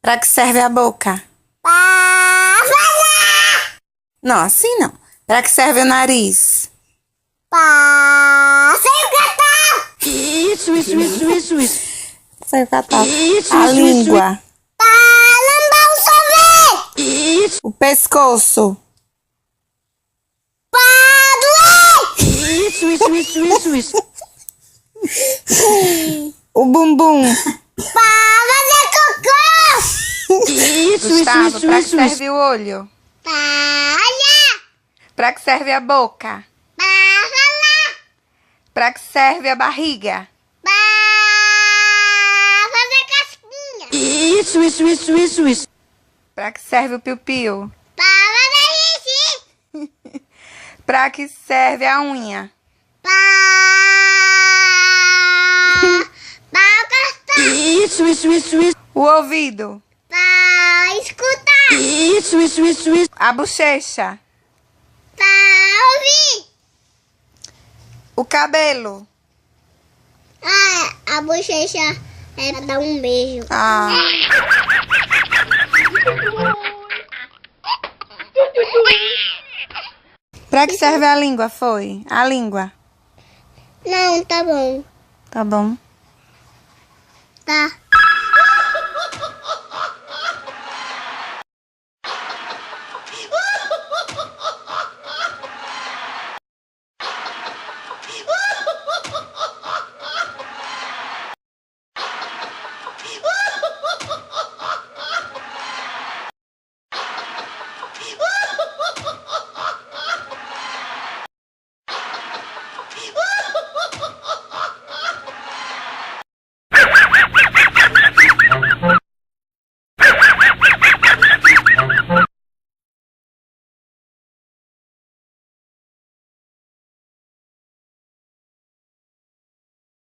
Pra que serve a boca? Pra falar. Não, assim não. Pra que serve o nariz? Pra sem catar. Isso. Serve catar. Isso, A isso, língua. Pra lambar o sorvete. Isso. O pescoço. Pra doer. Isso. O bumbum. Pra fazer cocô. Gustavo, pra que serve o olho? Pra olhar. Pra que serve a boca? Pra falar. Pra que serve a barriga? Pra fazer casquinha. Isso. Pra que serve o piu-piu? Pra fazer xixi. Pra que serve a unha? Pra cortar. Isso. O ouvido? Pra escutar. Isso. A bochecha? Pra ouvir. O cabelo? A bochecha é pra dar um beijo. Ah. Pra que serve a língua, foi? A língua. Não, tá bom. Tá bom. Tá.